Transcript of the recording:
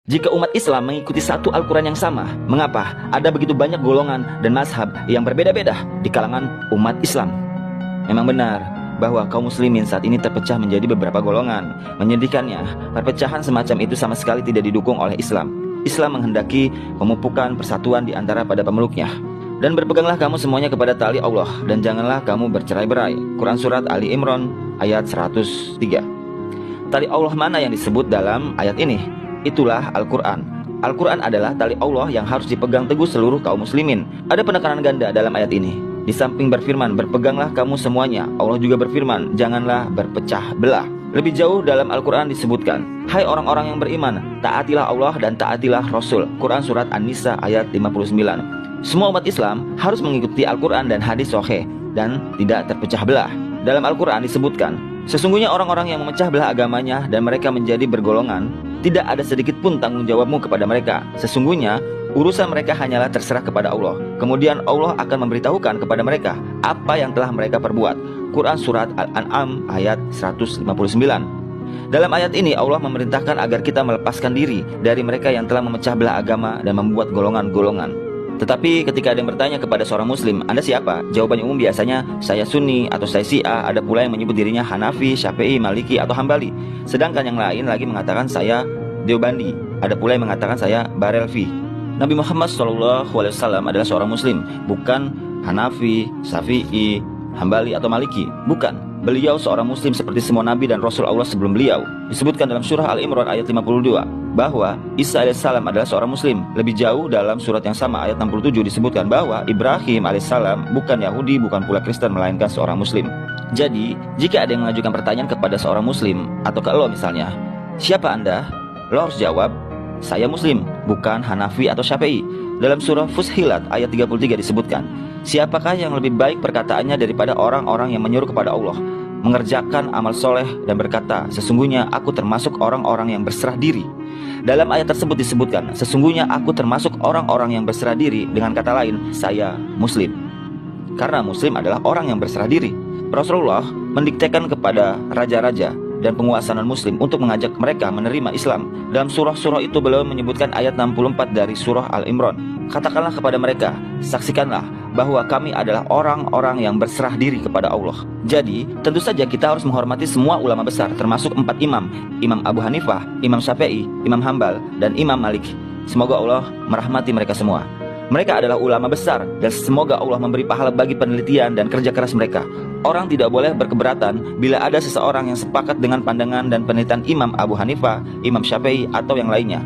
Jika umat Islam mengikuti satu Al-Quran yang sama, mengapa ada begitu banyak golongan dan mazhab yang berbeda-beda di kalangan umat Islam? Memang benar bahwa kaum muslimin saat ini terpecah menjadi beberapa golongan. Menyedihkannya, perpecahan semacam itu sama sekali tidak didukung oleh Islam. Islam menghendaki pemupukan persatuan di antara pada pemeluknya. Dan berpeganglah kamu semuanya kepada tali Allah, dan janganlah kamu bercerai-berai. Quran Surat Ali Imran ayat 103. Tali Allah mana yang disebut dalam ayat ini? Itulah Al-Quran. Al-Quran adalah tali Allah yang harus dipegang teguh seluruh kaum muslimin. Ada penekanan ganda dalam ayat ini. Di samping berfirman, berpeganglah kamu semuanya, Allah juga berfirman, janganlah berpecah belah. Lebih jauh dalam Al-Quran disebutkan, hai orang-orang yang beriman, taatilah Allah dan taatilah Rasul. Quran Surat An-Nisa ayat 59. Semua umat Islam harus mengikuti Al-Quran dan hadis sahih dan tidak terpecah belah. Dalam Al-Quran disebutkan, sesungguhnya orang-orang yang memecah belah agamanya dan mereka menjadi bergolongan, tidak ada sedikit pun tanggung jawabmu kepada mereka. Sesungguhnya urusan mereka hanyalah terserah kepada Allah. Kemudian Allah akan memberitahukan kepada mereka apa yang telah mereka perbuat. Quran Surat Al-An'am ayat 159. Dalam ayat ini Allah memerintahkan agar kita melepaskan diri dari mereka yang telah memecah belah agama dan membuat golongan-golongan. Tetapi ketika ada yang bertanya kepada seorang muslim, Anda siapa? Jawabannya umum biasanya, saya Sunni atau saya Syiah. Ada pula yang menyebut dirinya Hanafi, Syafi'i, Maliki atau Hambali. Sedangkan yang lain lagi mengatakan saya Deobandi. Ada pula yang mengatakan saya Barelvi. Nabi Muhammad SAW adalah seorang muslim, bukan Hanafi, Syafi'i, Hambali atau Maliki. Bukan. Beliau seorang muslim seperti semua nabi dan rasul Allah sebelum beliau. Disebutkan dalam surah Al-Imran ayat 52 bahwa Isa alaihissalam adalah seorang muslim. Lebih jauh dalam surat yang sama ayat 67 disebutkan bahwa Ibrahim alaihissalam bukan Yahudi, bukan pula Kristen, melainkan seorang muslim. Jadi, jika ada yang mengajukan pertanyaan kepada seorang muslim atau ke lo misalnya, siapa Anda? Lo harus jawab, saya muslim, bukan Hanafi atau Syafi'i. Dalam surah Fussilat ayat 33 disebutkan, siapakah yang lebih baik perkataannya daripada orang-orang yang menyuruh kepada Allah, mengerjakan amal soleh dan berkata, sesungguhnya aku termasuk orang-orang yang berserah diri. Dalam ayat tersebut disebutkan, sesungguhnya aku termasuk orang-orang yang berserah diri. Dengan kata lain, saya muslim. Karena muslim adalah orang yang berserah diri. Rasulullah mendiktekan kepada raja-raja dan penguasa non-muslim untuk mengajak mereka menerima Islam. Dalam surah-surah itu beliau menyebutkan ayat 64 dari surah Al-Imran. Katakanlah kepada mereka, saksikanlah bahwa kami adalah orang-orang yang berserah diri kepada Allah. Jadi, tentu saja kita harus menghormati semua ulama besar, termasuk 4 imam, Imam Abu Hanifah, Imam Syafi'i, Imam Hambal, dan Imam Malik. Semoga Allah merahmati mereka semua. Mereka adalah ulama besar dan semoga Allah memberi pahala bagi penelitian dan kerja keras mereka. Orang tidak boleh berkeberatan bila ada seseorang yang sepakat dengan pandangan dan penelitian Imam Abu Hanifah, Imam Syafi'i, atau yang lainnya.